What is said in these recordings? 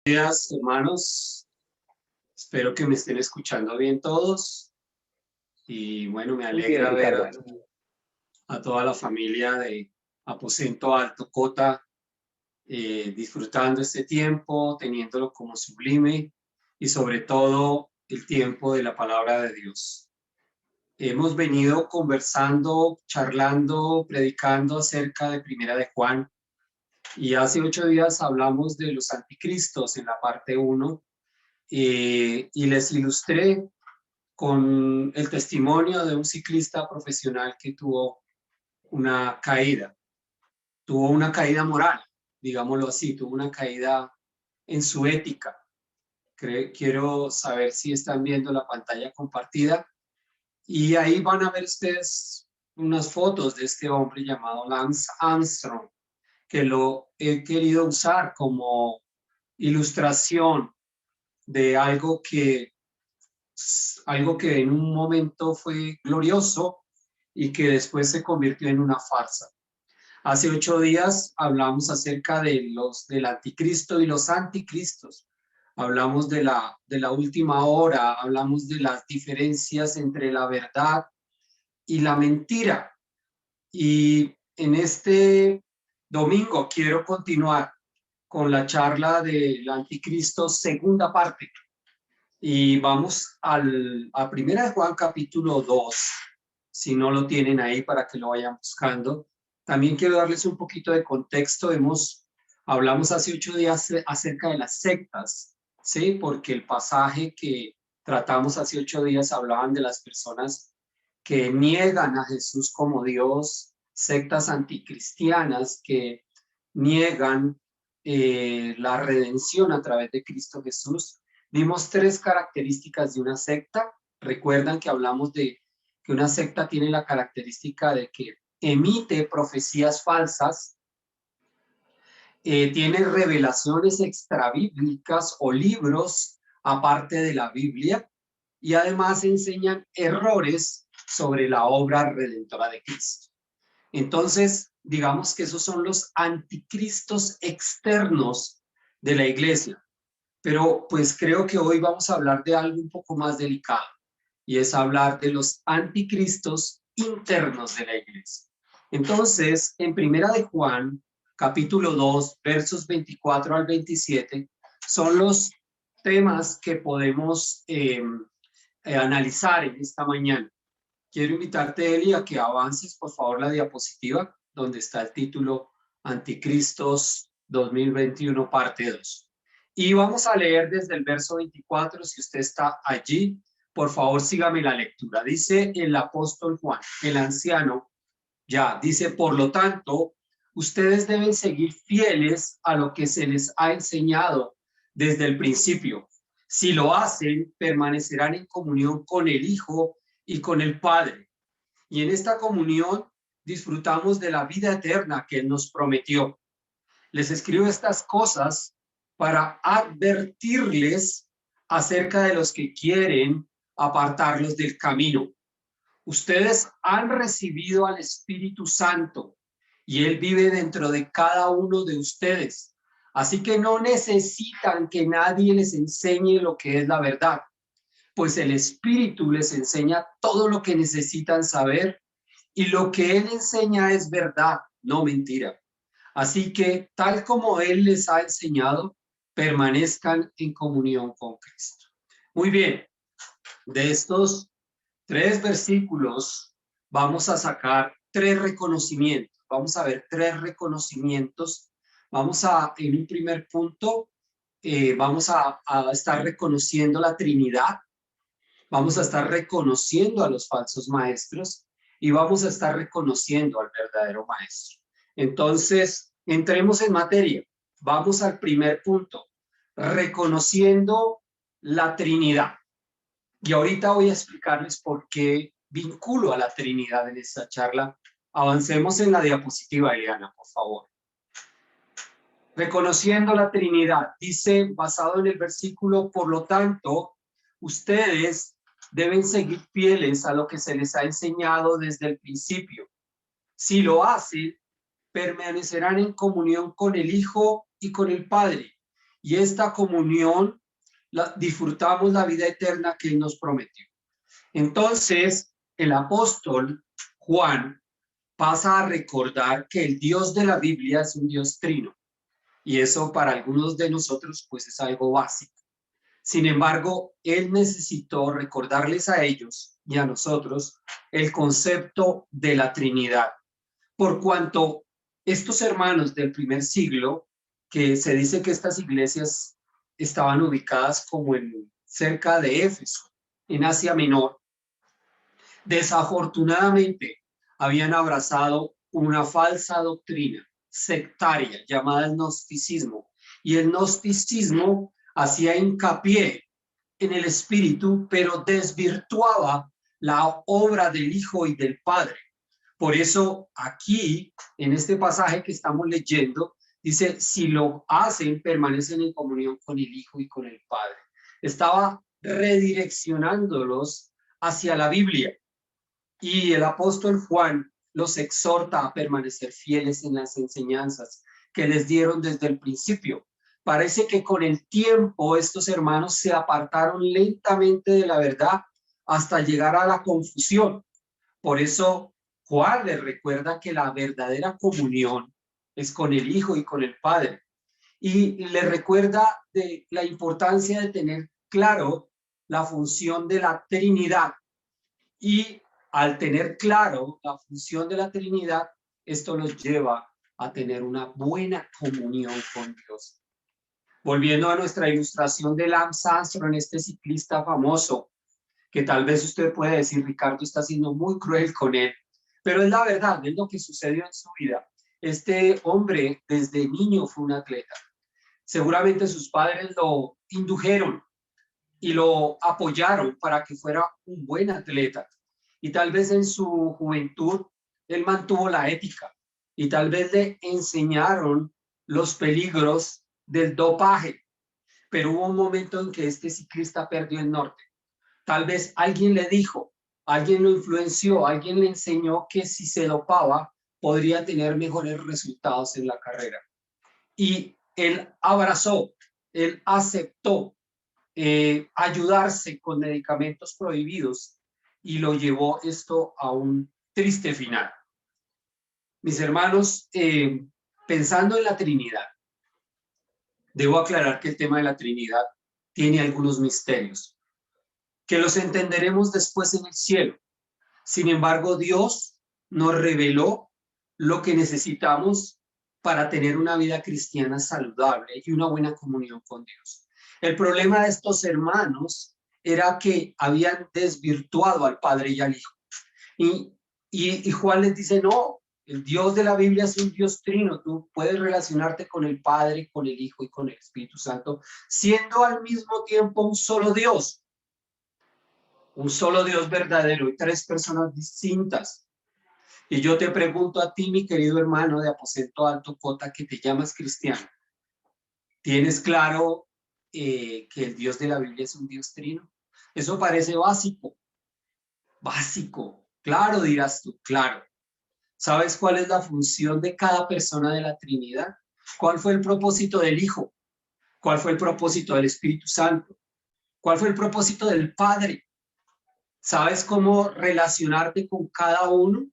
Días, hermanos. Espero que me estén escuchando bien todos. Y bueno, me Muy bien, alegra ver Ricardo. a toda la familia de Aposento Alto Cota disfrutando este tiempo, teniéndolo como sublime y sobre todo el tiempo de la palabra de Dios. Hemos venido conversando, charlando, predicando acerca de Primera de Juan y hace 8 días hablamos de los anticristos en la parte 1 y les ilustré con el testimonio de un ciclista profesional que tuvo una caída moral, digámoslo así, tuvo una caída en su ética. Quiero saber si están viendo la pantalla compartida y ahí van a ver ustedes unas fotos de este hombre llamado Lance Armstrong, que lo he querido usar como ilustración de algo que en un momento fue glorioso y que después se convirtió en una farsa. Hace 8 días hablamos acerca del anticristo y los anticristos. Hablamos de la última hora, hablamos de las diferencias entre la verdad y la mentira. Y en este domingo quiero continuar con la charla del anticristo, segunda parte. Y vamos a Primera de Juan capítulo 2, si no lo tienen ahí para que lo vayan buscando. También quiero darles un poquito de contexto. Hablamos hace 8 días acerca de las sectas, ¿sí? Porque el pasaje que tratamos hace 8 días hablaban de las personas que niegan a Jesús como Dios, sectas anticristianas que niegan la redención a través de Cristo Jesús. Vimos 3 características de una secta. Recuerdan que hablamos de que una secta tiene la característica de que emite profecías falsas, tiene revelaciones extrabíblicas o libros aparte de la Biblia y además enseñan errores sobre la obra redentora de Cristo. Entonces, digamos que esos son los anticristos externos de la iglesia. Pero pues creo que hoy vamos a hablar de algo un poco más delicado y es hablar de los anticristos internos de la iglesia. Entonces, en Primera de Juan, capítulo 2, versos 24 al 27, son los temas que podemos analizar en esta mañana. Quiero invitarte, Eli, a que avances, por favor, la diapositiva donde está el título Anticristos 2021, parte 2. Y vamos a leer desde el verso 24, si usted está allí, por favor, sígame la lectura. Dice el apóstol Juan, el anciano, dice, por lo tanto, ustedes deben seguir fieles a lo que se les ha enseñado desde el principio. Si lo hacen, permanecerán en comunión con el Hijo y con el Padre. Y en esta comunión disfrutamos de la vida eterna que Él nos prometió. Les escribo estas cosas para advertirles acerca de los que quieren apartarlos del camino. Ustedes han recibido al Espíritu Santo y Él vive dentro de cada uno de ustedes. Así que no necesitan que nadie les enseñe lo que es la verdad, pues el Espíritu les enseña todo lo que necesitan saber y lo que Él enseña es verdad, no mentira. Así que, tal como Él les ha enseñado, permanezcan en comunión con Cristo. Muy bien, de estos 3 versículos vamos a sacar 3 reconocimientos. Vamos a ver 3 reconocimientos. En un primer punto, vamos a estar reconociendo la Trinidad. Vamos a estar reconociendo a los falsos maestros y vamos a estar reconociendo al verdadero maestro. Entonces, entremos en materia. Vamos al primer punto, reconociendo la Trinidad. Y ahorita voy a explicarles por qué vinculo a la Trinidad en esta charla. Avancemos en la diapositiva, Eliana, por favor. Reconociendo la Trinidad, dice, basado en el versículo, por lo tanto, ustedes deben seguir fieles a lo que se les ha enseñado desde el principio. Si lo hacen, permanecerán en comunión con el Hijo y con el Padre. y esta comunión disfrutamos la vida eterna que Él nos prometió. Entonces, el apóstol Juan pasa a recordar que el Dios de la Biblia es un Dios trino, y eso para algunos de nosotros pues es algo básico. Sin embargo, él necesitó recordarles a ellos y a nosotros el concepto de la Trinidad, por cuanto estos hermanos del primer siglo, que se dice que estas iglesias estaban ubicadas como cerca de Éfeso, en Asia Menor, desafortunadamente habían abrazado una falsa doctrina sectaria llamada el gnosticismo, y el gnosticismo hacía hincapié en el Espíritu, pero desvirtuaba la obra del Hijo y del Padre. Por eso aquí, en este pasaje que estamos leyendo, dice, si lo hacen, permanecen en comunión con el Hijo y con el Padre. Estaba redireccionándolos hacia la Biblia. Y el apóstol Juan los exhorta a permanecer fieles en las enseñanzas que les dieron desde el principio. Parece que con el tiempo estos hermanos se apartaron lentamente de la verdad hasta llegar a la confusión. Por eso Juan les recuerda que la verdadera comunión es con el Hijo y con el Padre. Y les recuerda de la importancia de tener claro la función de la Trinidad. Y al tener claro la función de la Trinidad, esto los lleva a tener una buena comunión con Dios. Volviendo a nuestra ilustración de Lance Armstrong, este ciclista famoso, que tal vez usted puede decir, Ricardo está siendo muy cruel con él, pero es la verdad, es lo que sucedió en su vida. Este hombre desde niño fue un atleta. Seguramente sus padres lo indujeron y lo apoyaron para que fuera un buen atleta. Y tal vez en su juventud él mantuvo la ética y tal vez le enseñaron los peligros del dopaje. Pero hubo un momento en que este ciclista perdió el norte. Tal vez alguien le dijo, alguien lo influenció, alguien le enseñó que si se dopaba podría tener mejores resultados en la carrera. Y él abrazó, él aceptó ayudarse con medicamentos prohibidos y lo llevó esto a un triste final. Mis hermanos, pensando en la Trinidad, debo aclarar que el tema de la Trinidad tiene algunos misterios, que los entenderemos después en el cielo. Sin embargo, Dios nos reveló lo que necesitamos para tener una vida cristiana saludable y una buena comunión con Dios. El problema de estos hermanos era que habían desvirtuado al Padre y al Hijo. Y Juan les dice, no, el Dios de la Biblia es un Dios trino. Tú puedes relacionarte con el Padre, con el Hijo y con el Espíritu Santo, siendo al mismo tiempo un solo Dios verdadero y tres personas distintas. Y yo te pregunto a ti, mi querido hermano de aposento alto cota, que te llamas cristiano, ¿tienes claro que el Dios de la Biblia es un Dios trino? Eso parece básico. Básico. Claro, dirás tú, claro. ¿Sabes cuál es la función de cada persona de la Trinidad? ¿Cuál fue el propósito del Hijo? ¿Cuál fue el propósito del Espíritu Santo? ¿Cuál fue el propósito del Padre? ¿Sabes cómo relacionarte con cada uno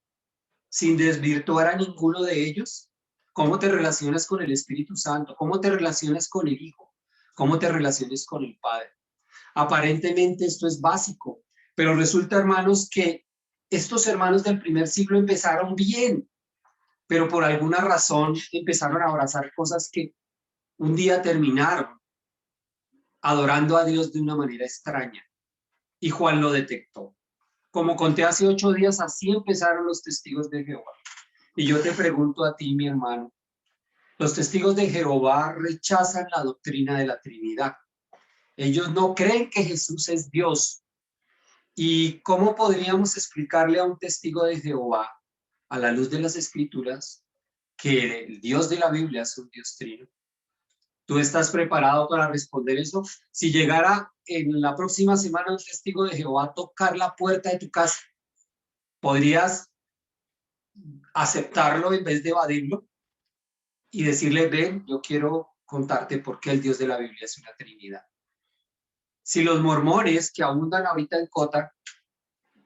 sin desvirtuar a ninguno de ellos? ¿Cómo te relacionas con el Espíritu Santo? ¿Cómo te relacionas con el Hijo? ¿Cómo te relacionas con el Padre? Aparentemente esto es básico, pero resulta, hermanos, que estos hermanos del primer siglo empezaron bien, pero por alguna razón empezaron a abrazar cosas que un día terminaron adorando a Dios de una manera extraña. Y Juan lo detectó. Como conté hace 8 días, así empezaron los testigos de Jehová. Y yo te pregunto a ti, mi hermano, los testigos de Jehová rechazan la doctrina de la Trinidad. Ellos no creen que Jesús es Dios. ¿Y cómo podríamos explicarle a un testigo de Jehová, a la luz de las Escrituras, que el Dios de la Biblia es un Dios trino? ¿Tú estás preparado para responder eso? Si llegara en la próxima semana un testigo de Jehová a tocar la puerta de tu casa, ¿podrías aceptarlo en vez de evadirlo y decirle, ven, yo quiero contarte por qué el Dios de la Biblia es una Trinidad. Si los mormones que abundan ahorita en Cota,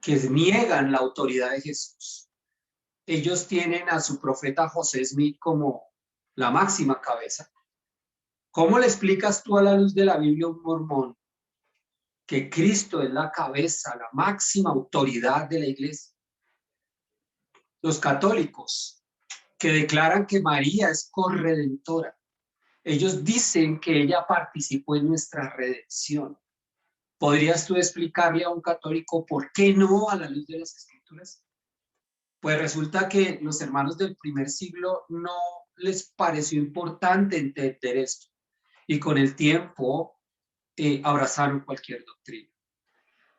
que niegan la autoridad de Jesús, ellos tienen a su profeta José Smith como la máxima cabeza, ¿cómo le explicas tú a la luz de la Biblia a un mormón que Cristo es la cabeza, la máxima autoridad de la iglesia? Los católicos que declaran que María es corredentora, ellos dicen que ella participó en nuestra redención. ¿Podrías tú explicarle a un católico por qué no a la luz de las Escrituras? Pues resulta que los hermanos del primer siglo no les pareció importante entender esto y con el tiempo abrazaron cualquier doctrina.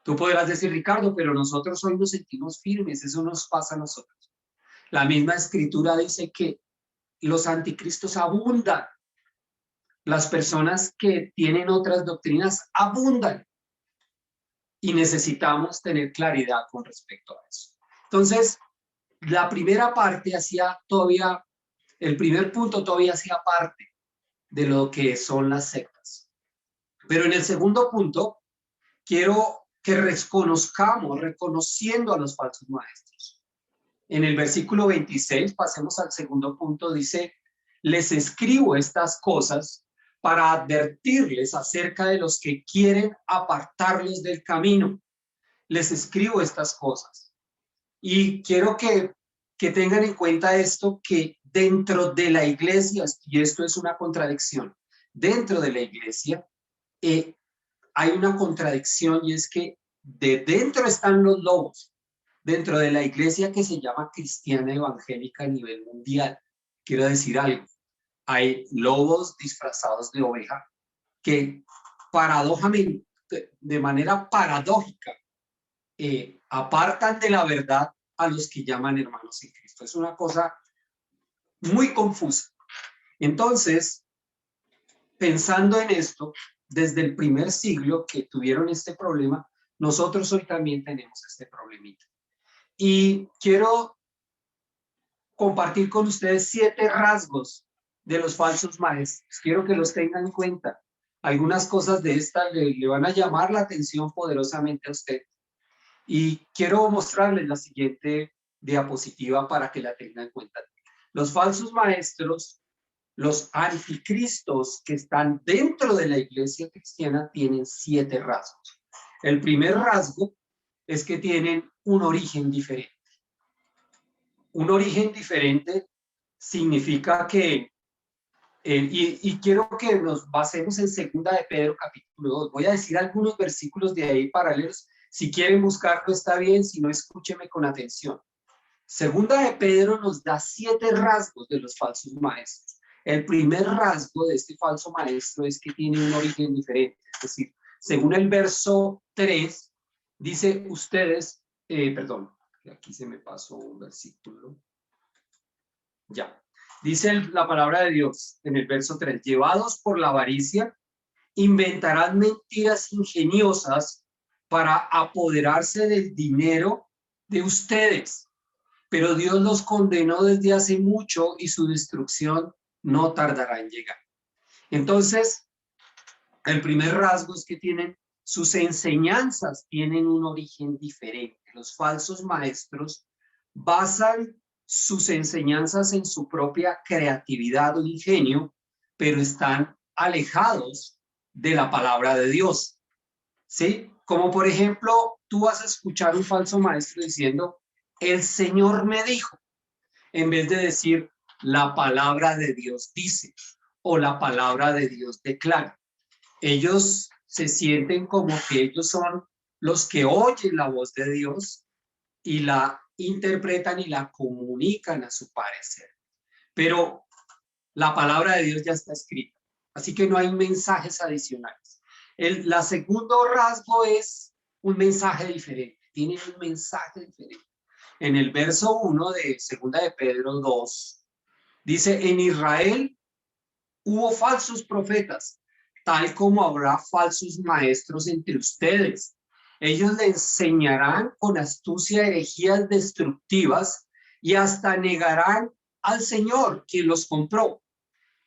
Tú podrás decir, Ricardo, pero nosotros hoy nos sentimos firmes, eso nos pasa a nosotros. La misma Escritura dice que los anticristos abundan, las personas que tienen otras doctrinas abundan y necesitamos tener claridad con respecto a eso. Entonces, la primera parte hacía todavía, el primer punto todavía hacía parte de lo que son las sectas. Pero en el segundo punto, quiero que reconociendo a los falsos maestros. En el versículo 26, pasemos al segundo punto, dice, les escribo estas cosas para advertirles acerca de los que quieren apartarlos del camino. Les escribo estas cosas. Y quiero que tengan en cuenta esto, que dentro de la iglesia, y esto es una contradicción, dentro de la iglesia hay una contradicción y es que de dentro están los lobos, dentro de la iglesia que se llama cristiana evangélica a nivel mundial. Quiero decir algo, hay lobos disfrazados de oveja que paradójicamente, de manera paradójica, apartan de la verdad a los que llaman hermanos en Cristo. Es una cosa muy confusa. Entonces, pensando en esto, desde el primer siglo que tuvieron este problema, nosotros hoy también tenemos este problemita. Y quiero compartir con ustedes 7 rasgos de los falsos maestros. Quiero que los tengan en cuenta. Algunas cosas de esta le van a llamar la atención poderosamente a usted. Y quiero mostrarles la siguiente diapositiva para que la tengan en cuenta. Los falsos maestros, los anticristos que están dentro de la iglesia cristiana tienen 7 rasgos. El primer rasgo es que tienen un origen diferente. Un origen diferente significa que, y quiero que nos basemos en Segunda de Pedro capítulo 2. Voy a decir algunos versículos de ahí paralelos. Si quieren buscarlo está bien, si no, escúcheme con atención. Segunda de Pedro nos da 7 rasgos de los falsos maestros. El primer rasgo de este falso maestro es que tiene un origen diferente. Es decir, según el verso 3, dice ustedes, perdón, aquí se me pasó un versículo. Ya. Dice la palabra de Dios en el verso 3, llevados por la avaricia, inventarán mentiras ingeniosas para apoderarse del dinero de ustedes. Pero Dios los condenó desde hace mucho y su destrucción no tardará en llegar. Entonces, el primer rasgo es que sus enseñanzas tienen un origen diferente. Los falsos maestros basan sus enseñanzas en su propia creatividad o ingenio, pero están alejados de la palabra de Dios. ¿Sí? Como por ejemplo, tú vas a escuchar un falso maestro diciendo, el Señor me dijo, en vez de decir, la palabra de Dios dice, o la palabra de Dios declara. Ellos se sienten como que ellos son los que oyen la voz de Dios y la interpretan y la comunican a su parecer. Pero la palabra de Dios ya está escrita, así que no hay mensajes adicionales. La segundo rasgo es un mensaje diferente, tienen un mensaje diferente. En el verso 1 de Segunda de Pedro 2, dice, en Israel hubo falsos profetas, tal como habrá falsos maestros entre ustedes. Ellos le enseñarán con astucia herejías destructivas y hasta negarán al Señor quien los compró.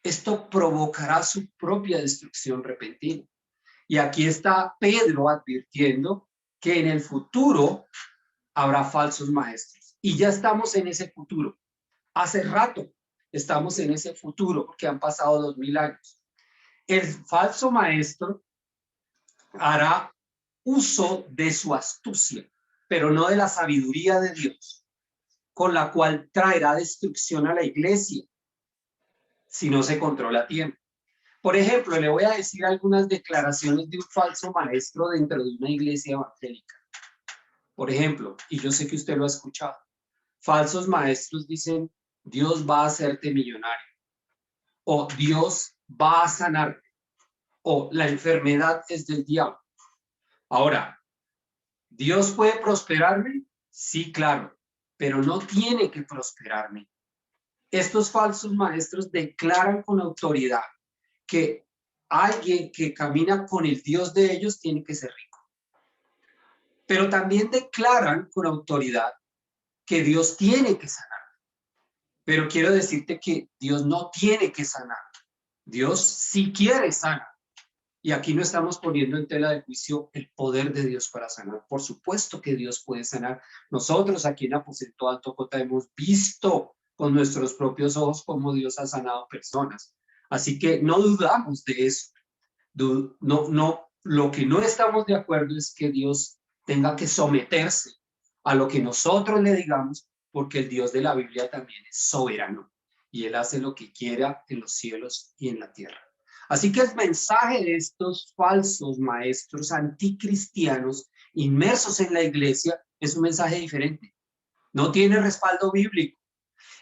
esto provocará su propia destrucción repentina. Y aquí está Pedro advirtiendo que en el futuro habrá falsos maestros. Y ya estamos en ese futuro. Hace rato estamos en ese futuro porque han pasado 2000 años. El falso maestro hará uso de su astucia, pero no de la sabiduría de Dios, con la cual traerá destrucción a la iglesia si no se controla a tiempo. Por ejemplo, le voy a decir algunas declaraciones de un falso maestro dentro de una iglesia evangélica. Por ejemplo, y yo sé que usted lo ha escuchado, falsos maestros dicen, Dios va a hacerte millonario, o Dios va a sanarte, o la enfermedad es del diablo. Ahora, ¿Dios puede prosperarme? Sí, claro, pero no tiene que prosperarme. Estos falsos maestros declaran con autoridad que alguien que camina con el Dios de ellos tiene que ser rico. Pero también declaran con autoridad que Dios tiene que sanar. Pero quiero decirte que Dios no tiene que sanar. Dios sí quiere sanar. Y aquí no estamos poniendo en tela de juicio el poder de Dios para sanar. Por supuesto que Dios puede sanar. Nosotros aquí en Aposento Alto Cota hemos visto con nuestros propios ojos cómo Dios ha sanado personas. Así que no dudamos de eso. Lo que no estamos de acuerdo es que Dios tenga que someterse a lo que nosotros le digamos, porque el Dios de la Biblia también es soberano y Él hace lo que quiera en los cielos y en la tierra. Así que el mensaje de estos falsos maestros anticristianos inmersos en la iglesia es un mensaje diferente. No tiene respaldo bíblico.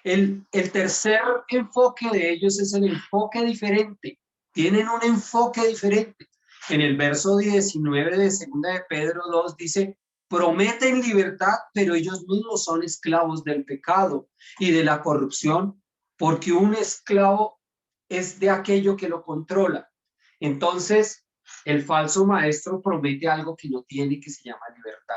El tercer enfoque de ellos es el enfoque diferente. Tienen un enfoque diferente. En el verso 19 de 2 de Pedro 2 dice, prometen libertad, pero ellos mismos son esclavos del pecado y de la corrupción, porque un esclavo es de aquello que lo controla. Entonces, el falso maestro promete algo que no tiene, que se llama libertad.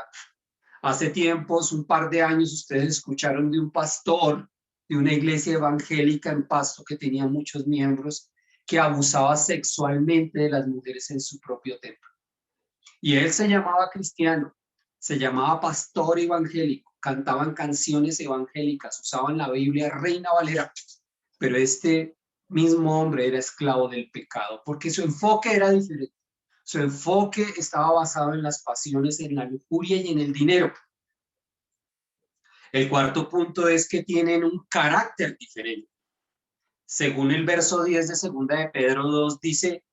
Hace tiempos, un par de años, ustedes escucharon de un pastor de una iglesia evangélica en Pasto que tenía muchos miembros, que abusaba sexualmente de las mujeres en su propio templo. Y él se llamaba cristiano, se llamaba pastor evangélico, cantaban canciones evangélicas, usaban la Biblia Reina Valera, pero este mismo hombre era esclavo del pecado, porque su enfoque era diferente. Su enfoque estaba basado en las pasiones, en la lujuria y en el dinero. El cuarto punto es que tienen un carácter diferente. Según el verso 10 de 2 de Pedro 2 dice,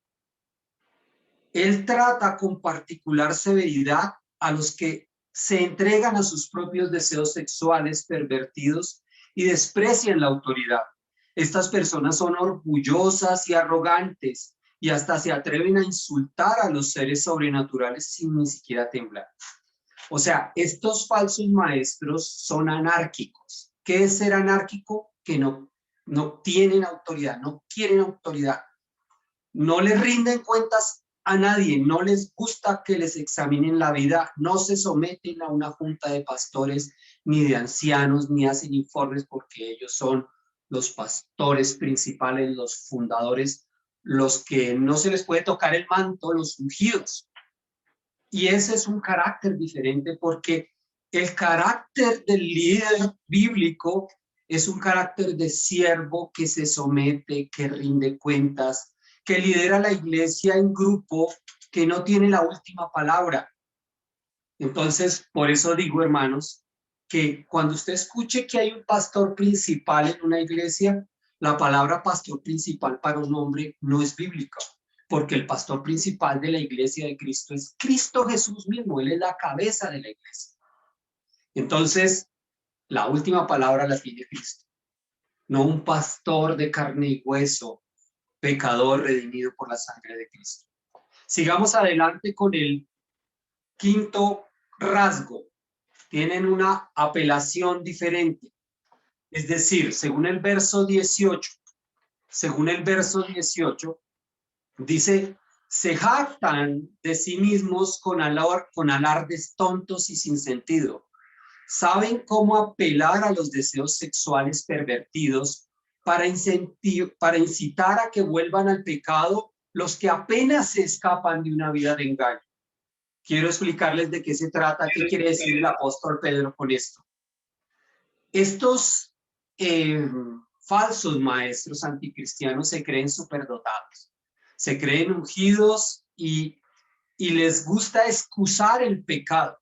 él trata con particular severidad a los que se entregan a sus propios deseos sexuales pervertidos y desprecian la autoridad. Estas personas son orgullosas y arrogantes y hasta se atreven a insultar a los seres sobrenaturales sin ni siquiera temblar. O sea, estos falsos maestros son anárquicos. ¿Qué es ser anárquico? Que no tienen autoridad, no quieren autoridad. No les rinden cuentas a nadie, no les gusta que les examinen la vida, no se someten a una junta de pastores ni de ancianos, ni hacen informes porque ellos son los pastores principales, los fundadores, los que no se les puede tocar el manto, los ungidos. Y ese es un carácter diferente porque el carácter del líder bíblico es un carácter de siervo que se somete, que rinde cuentas, que lidera la iglesia en grupo, que no tiene la última palabra. Entonces, por eso digo, hermanos, que cuando usted escuche que hay un pastor principal en una iglesia, la palabra pastor principal para un hombre no es bíblica, porque el pastor principal de la iglesia de Cristo es Cristo Jesús mismo, Él es la cabeza de la iglesia. Entonces, la última palabra la tiene Cristo, no un pastor de carne y hueso, pecador redimido por la sangre de Cristo. Sigamos adelante con el quinto rasgo. Tienen una apelación diferente. Es decir, según el verso 18, dice, se jactan de sí mismos con alardes tontos y sin sentido. Saben cómo apelar a los deseos sexuales pervertidos para incitar a que vuelvan al pecado los que apenas se escapan de una vida de engaño. Quiero explicarles de qué se trata, qué quiere decir el apóstol Pedro con esto. Estos falsos maestros anticristianos se creen superdotados, se creen ungidos y les gusta excusar el pecado.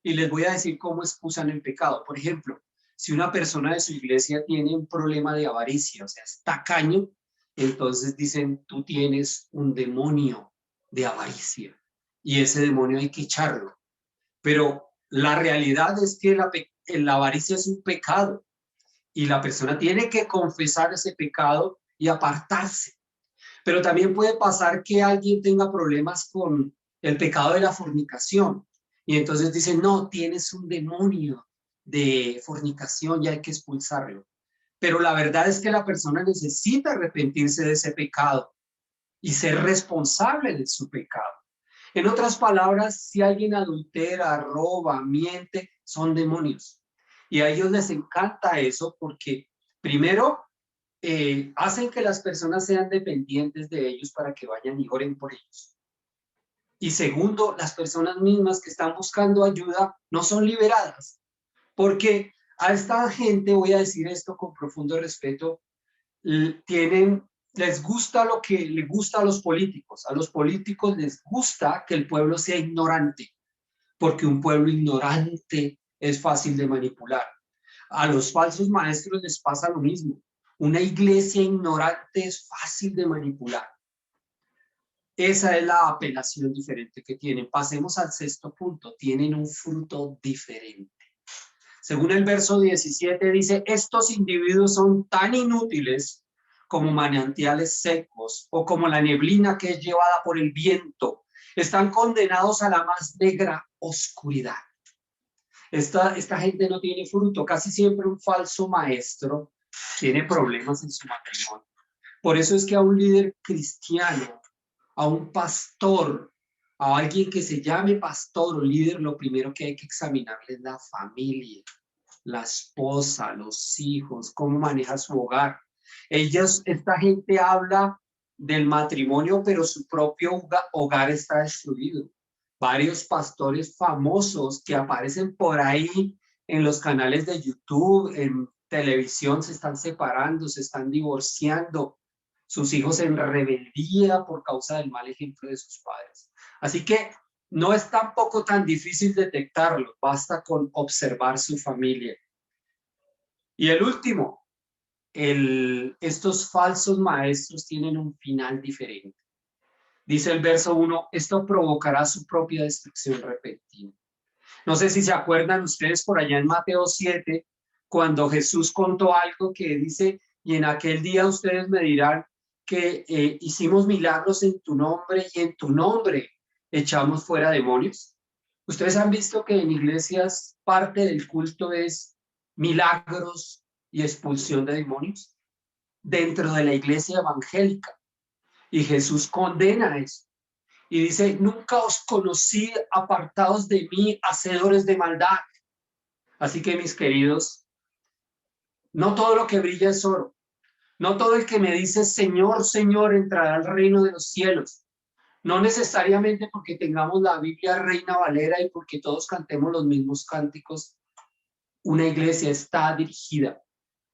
Y les voy a decir cómo excusan el pecado. Por ejemplo, si una persona de su iglesia tiene un problema de avaricia, o sea, es tacaño, entonces dicen, tú tienes un demonio de avaricia y ese demonio hay que echarlo. Pero la realidad es que la avaricia es un pecado y la persona tiene que confesar ese pecado y apartarse. Pero también puede pasar que alguien tenga problemas con el pecado de la fornicación y entonces dicen, no, tienes un demonio de fornicación y hay que expulsarlo. Pero la verdad es que la persona necesita arrepentirse de ese pecado y ser responsable de su pecado. En otras palabras, si alguien adultera, roba, miente, son demonios. Y a ellos les encanta eso porque, primero, hacen que las personas sean dependientes de ellos para que vayan y oren por ellos. Y segundo, las personas mismas que están buscando ayuda no son liberadas. Porque a esta gente, voy a decir esto con profundo respeto, les gusta lo que le gusta a los políticos. A los políticos les gusta que el pueblo sea ignorante, porque un pueblo ignorante es fácil de manipular. A los falsos maestros les pasa lo mismo. Una iglesia ignorante es fácil de manipular. Esa es la apelación diferente que tienen. Pasemos al sexto punto. Tienen un fruto diferente. Según el verso 17 dice, estos individuos son tan inútiles como manantiales secos o como la neblina que es llevada por el viento. Están condenados a la más negra oscuridad. Esta gente no tiene fruto. Casi siempre un falso maestro tiene problemas en su matrimonio. Por eso es que a un líder cristiano, a un pastor, a alguien que se llame pastor o líder, lo primero que hay que examinarle es la familia, la esposa, los hijos, cómo maneja su hogar. Esta gente habla del matrimonio, pero su propio hogar está destruido. Varios pastores famosos que aparecen por ahí en los canales de YouTube, en televisión, se están separando, se están divorciando, sus hijos en rebeldía por causa del mal ejemplo de sus padres. Así que no es tampoco tan difícil detectarlo, basta con observar su familia. Y el último, estos falsos maestros tienen un final diferente. Dice el verso 1, esto provocará su propia destrucción repentina. No sé si se acuerdan ustedes por allá en Mateo 7, cuando Jesús contó algo que dice, y en aquel día ustedes me dirán que hicimos milagros en tu nombre y en tu nombre echamos fuera demonios. Ustedes han visto que en iglesias parte del culto es milagros y expulsión de demonios dentro de la iglesia evangélica. Y Jesús condena eso. Y dice, nunca os conocí apartados de mí, hacedores de maldad. Así que mis queridos, no todo lo que brilla es oro. No todo el que me dice Señor, Señor entrará al reino de los cielos. No necesariamente porque tengamos la Biblia Reina Valera y porque todos cantemos los mismos cánticos. Una iglesia está dirigida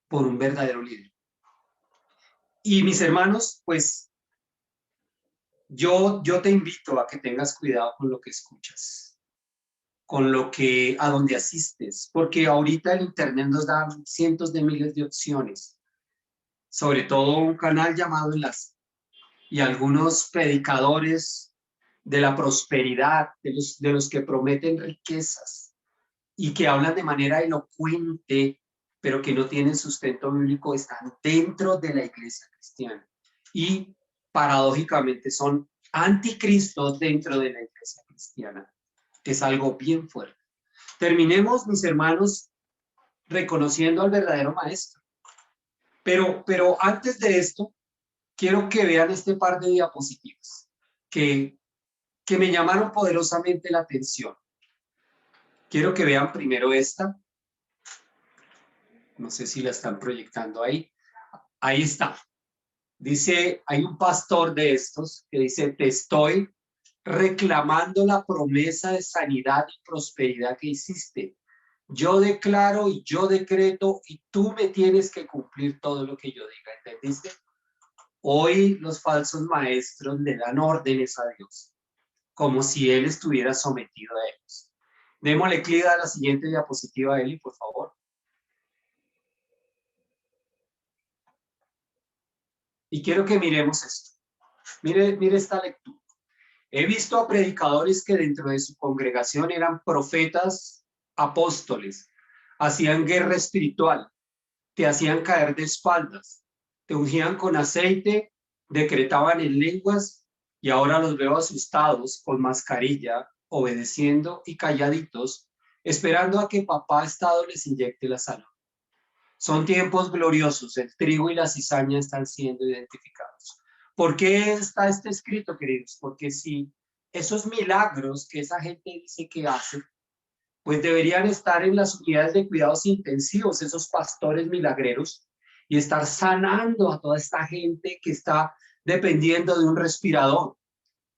por un verdadero líder. Y mis hermanos, pues yo te invito a que tengas cuidado con lo que escuchas, con a donde asistes, porque ahorita el internet nos da cientos de miles de opciones, sobre todo un canal llamado Enlace y algunos predicadores de la prosperidad, de los que prometen riquezas y que hablan de manera elocuente, pero que no tienen sustento bíblico, están dentro de la iglesia cristiana y paradójicamente son anticristos dentro de la iglesia cristiana. Es algo bien fuerte. Terminemos, mis hermanos, reconociendo al verdadero maestro. Pero antes de esto, quiero que vean este par de diapositivas que me llamaron poderosamente la atención. Quiero que vean primero esta. No sé si la están proyectando ahí. Ahí está. Dice, hay un pastor de estos que dice, te estoy reclamando la promesa de sanidad y prosperidad que hiciste. Yo declaro y yo decreto y tú me tienes que cumplir todo lo que yo diga. ¿Entendiste? Hoy los falsos maestros le dan órdenes a Dios, como si Él estuviera sometido a ellos. Démosle clic a la siguiente diapositiva, Eli, por favor. Y quiero que miremos esto. Mire esta lectura. He visto a predicadores que dentro de su congregación eran profetas, apóstoles, hacían guerra espiritual, te hacían caer de espaldas, te ungían con aceite, decretaban en lenguas y ahora los veo asustados con mascarilla, obedeciendo y calladitos, esperando a que papá Estado les inyecte la salud. Son tiempos gloriosos, el trigo y la cizaña están siendo identificados. ¿Por qué está este escrito, queridos? Porque si esos milagros que esa gente dice que hace, pues deberían estar en las unidades de cuidados intensivos, esos pastores milagreros, y estar sanando a toda esta gente que está dependiendo de un respirador.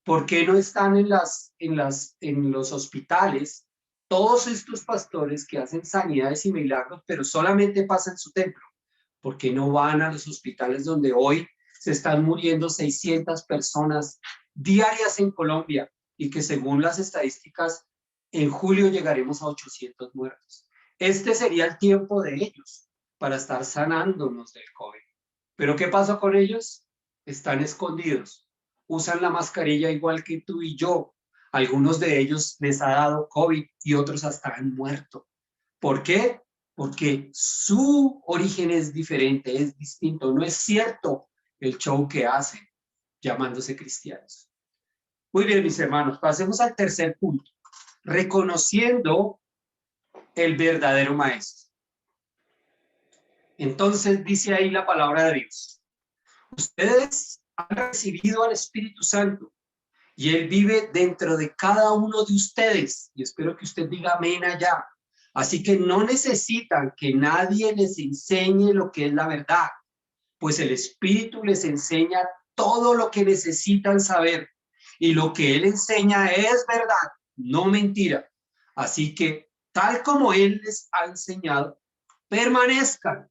¿Por qué no están en los hospitales todos estos pastores que hacen sanidades y milagros, pero solamente pasan su templo? ¿Por qué no van a los hospitales donde hoy se están muriendo 600 personas diarias en Colombia y que según las estadísticas en julio llegaremos a 800 muertos? Este sería el tiempo de ellos para estar sanándonos del COVID. ¿Pero qué pasó con ellos? Están escondidos, usan la mascarilla igual que tú y yo. Algunos de ellos les ha dado COVID y otros hasta han muerto. ¿Por qué? Porque su origen es diferente, es distinto. No es cierto el show que hacen llamándose cristianos. Muy bien, mis hermanos, pasemos al tercer punto. Reconociendo el verdadero maestro. Entonces dice ahí la palabra de Dios. Ustedes han recibido al Espíritu Santo y Él vive dentro de cada uno de ustedes. Y espero que usted diga amén allá. Así que no necesitan que nadie les enseñe lo que es la verdad, pues el Espíritu les enseña todo lo que necesitan saber. Y lo que Él enseña es verdad, no mentira. Así que, tal como Él les ha enseñado, permanezcan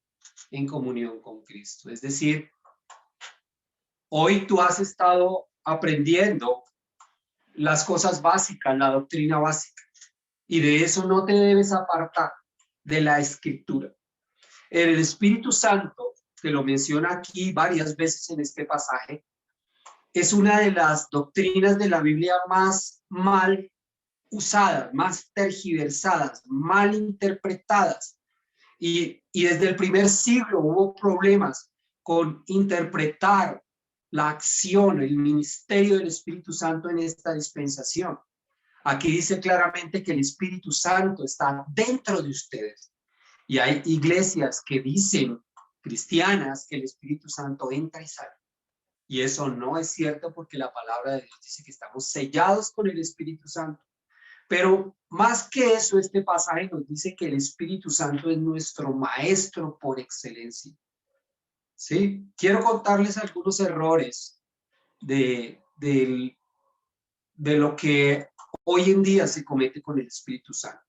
en comunión con Cristo. Es decir, hoy tú has estado aprendiendo las cosas básicas, la doctrina básica, y de eso no te debes apartar de la Escritura. El Espíritu Santo, que lo menciona aquí varias veces en este pasaje, es una de las doctrinas de la Biblia más mal usadas, más tergiversadas, mal interpretadas. Y desde el primer siglo hubo problemas con interpretar la acción, el ministerio del Espíritu Santo en esta dispensación. Aquí dice claramente que el Espíritu Santo está dentro de ustedes. Y hay iglesias que dicen, cristianas, que el Espíritu Santo entra y sale. Y eso no es cierto porque la palabra de Dios dice que estamos sellados con el Espíritu Santo. Pero más que eso, este pasaje nos dice que el Espíritu Santo es nuestro maestro por excelencia. ¿Sí? Quiero contarles algunos errores de lo que hoy en día se comete con el Espíritu Santo.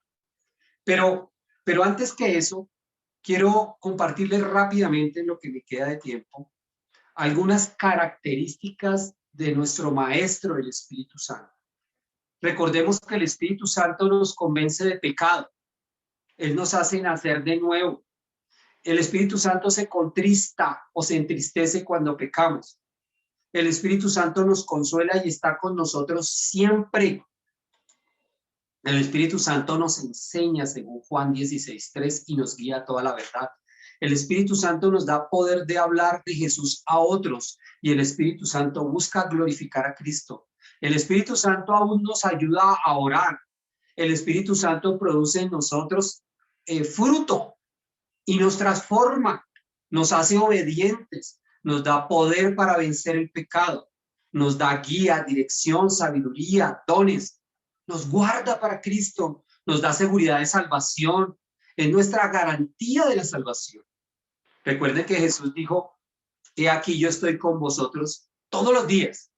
Pero antes que eso, quiero compartirles rápidamente en lo que me queda de tiempo algunas características de nuestro Maestro, el Espíritu Santo. Recordemos que el Espíritu Santo nos convence de pecado. Él nos hace nacer de nuevo. El Espíritu Santo se contrista o se entristece cuando pecamos. El Espíritu Santo nos consuela y está con nosotros siempre. El Espíritu Santo nos enseña, según Juan 16:3, y nos guía a toda la verdad. El Espíritu Santo nos da poder de hablar de Jesús a otros y el Espíritu Santo busca glorificar a Cristo. El Espíritu Santo aún nos ayuda a orar. El Espíritu Santo produce en nosotros fruto y nos transforma, nos hace obedientes, nos da poder para vencer el pecado, nos da guía, dirección, sabiduría, dones, nos guarda para Cristo, nos da seguridad de salvación, es nuestra garantía de la salvación. Recuerden que Jesús dijo, he aquí yo estoy con vosotros todos los días.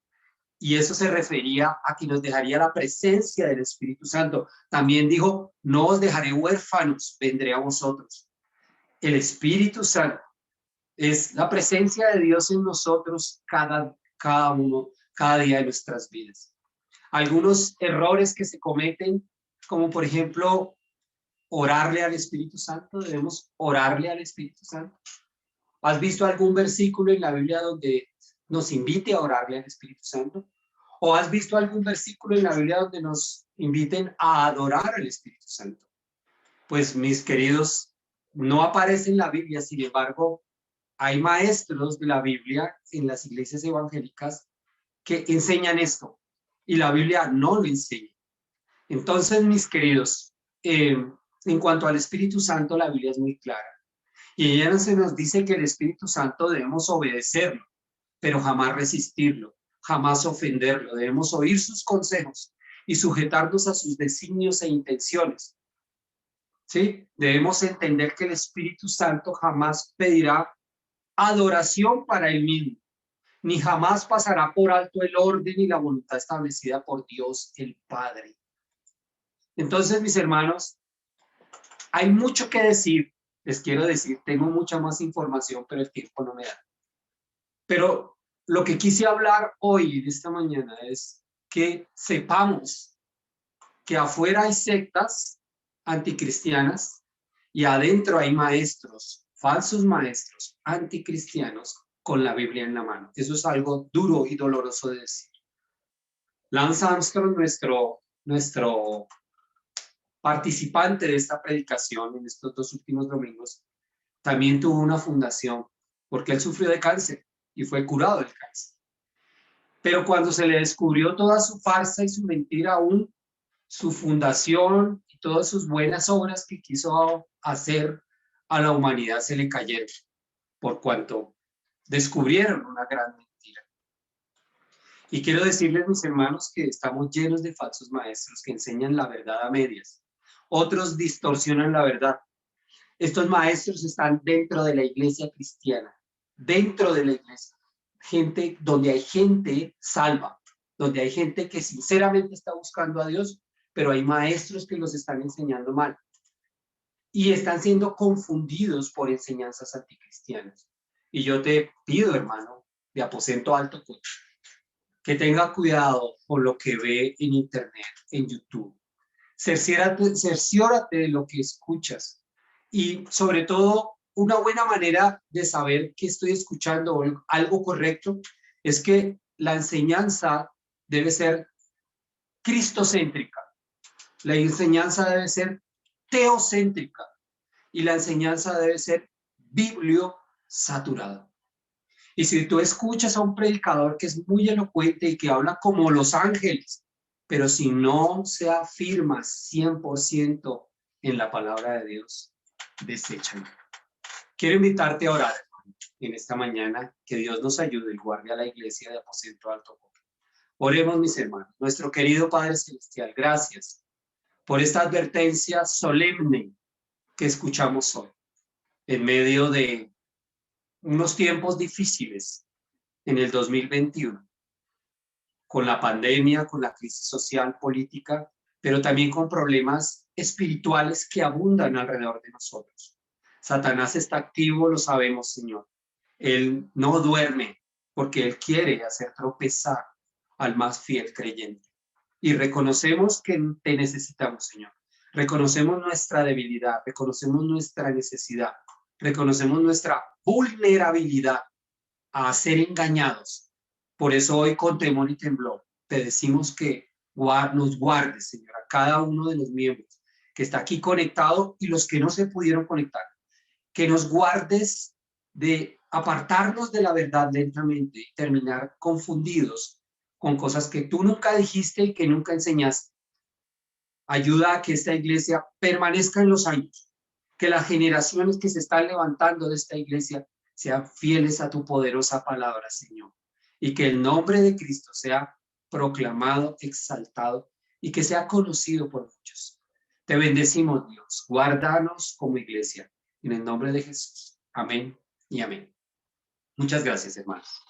Y eso se refería a que nos dejaría la presencia del Espíritu Santo. También dijo, no os dejaré huérfanos, vendré a vosotros. El Espíritu Santo es la presencia de Dios en nosotros cada día de nuestras vidas. Algunos errores que se cometen, como por ejemplo, orarle al Espíritu Santo, debemos orarle al Espíritu Santo. ¿Has visto algún versículo en la Biblia donde nos invite a orarle al Espíritu Santo? ¿O has visto algún versículo en la Biblia donde nos inviten a adorar al Espíritu Santo? Pues mis queridos, no aparece en la Biblia, sin embargo, hay maestros de la Biblia en las iglesias evangélicas que enseñan esto y la Biblia no lo enseña. Entonces, mis queridos, en cuanto al Espíritu Santo, la Biblia es muy clara. Y ella se nos dice que el Espíritu Santo debemos obedecerlo, pero jamás resistirlo, jamás ofenderlo. Debemos oír sus consejos y sujetarnos a sus designios e intenciones. ¿Sí? Debemos entender que el Espíritu Santo jamás pedirá adoración para él mismo, ni jamás pasará por alto el orden y la voluntad establecida por Dios el Padre. Entonces, mis hermanos, hay mucho que decir. Les quiero decir, tengo mucha más información, pero el tiempo no me da. Pero lo que quise hablar hoy, en esta mañana, es que sepamos que afuera hay sectas anticristianas y adentro hay maestros, falsos maestros anticristianos con la Biblia en la mano. Eso es algo duro y doloroso de decir. Lance Armstrong, nuestro participante de esta predicación en estos 2 últimos domingos, también tuvo una fundación porque él sufrió de cáncer y fue curado del cáncer. Pero cuando se le descubrió toda su farsa y su mentira, aún su fundación y todas sus buenas obras que quiso hacer a la humanidad se le cayeron, por cuanto descubrieron una gran mentira. Y quiero decirles, mis hermanos, que estamos llenos de falsos maestros que enseñan la verdad a medias. Otros distorsionan la verdad. Estos maestros están dentro de la iglesia cristiana, dentro de la iglesia. Gente, donde hay gente salva, donde hay gente que sinceramente está buscando a Dios, pero hay maestros que los están enseñando mal y están siendo confundidos por enseñanzas anticristianas. Y yo te pido, hermano, de aposento alto, que tenga cuidado con lo que ve en internet, en YouTube. Cerciórate de lo que escuchas y sobre todo una buena manera de saber que estoy escuchando algo correcto es que la enseñanza debe ser cristocéntrica, la enseñanza debe ser teocéntrica y la enseñanza debe ser bibliosaturada. Y si tú escuchas a un predicador que es muy elocuente y que habla como los ángeles, pero si no se afirma 100% en la palabra de Dios, deséchalo. Quiero invitarte a orar en esta mañana, que Dios nos ayude y guarde a la iglesia de Aposento Alto. Oremos, mis hermanos. Nuestro querido Padre Celestial, gracias por esta advertencia solemne que escuchamos hoy, en medio de unos tiempos difíciles en el 2021, con la pandemia, con la crisis social, política, pero también con problemas espirituales que abundan alrededor de nosotros. Satanás está activo, lo sabemos, Señor. Él no duerme porque él quiere hacer tropezar al más fiel creyente. Y reconocemos que te necesitamos, Señor. Reconocemos nuestra debilidad, reconocemos nuestra necesidad, reconocemos nuestra vulnerabilidad a ser engañados. Por eso hoy con temor y temblor te decimos que nos guardes, Señor, a cada uno de los miembros que está aquí conectado y los que no se pudieron conectar. Que nos guardes de apartarnos de la verdad lentamente y terminar confundidos con cosas que tú nunca dijiste y que nunca enseñaste. Ayuda a que esta iglesia permanezca en los años, que las generaciones que se están levantando de esta iglesia sean fieles a tu poderosa palabra, Señor, y que el nombre de Cristo sea proclamado, exaltado y que sea conocido por muchos. Te bendecimos, Dios. Guárdanos como iglesia. En el nombre de Jesús. Amén y amén. Muchas gracias, hermanos.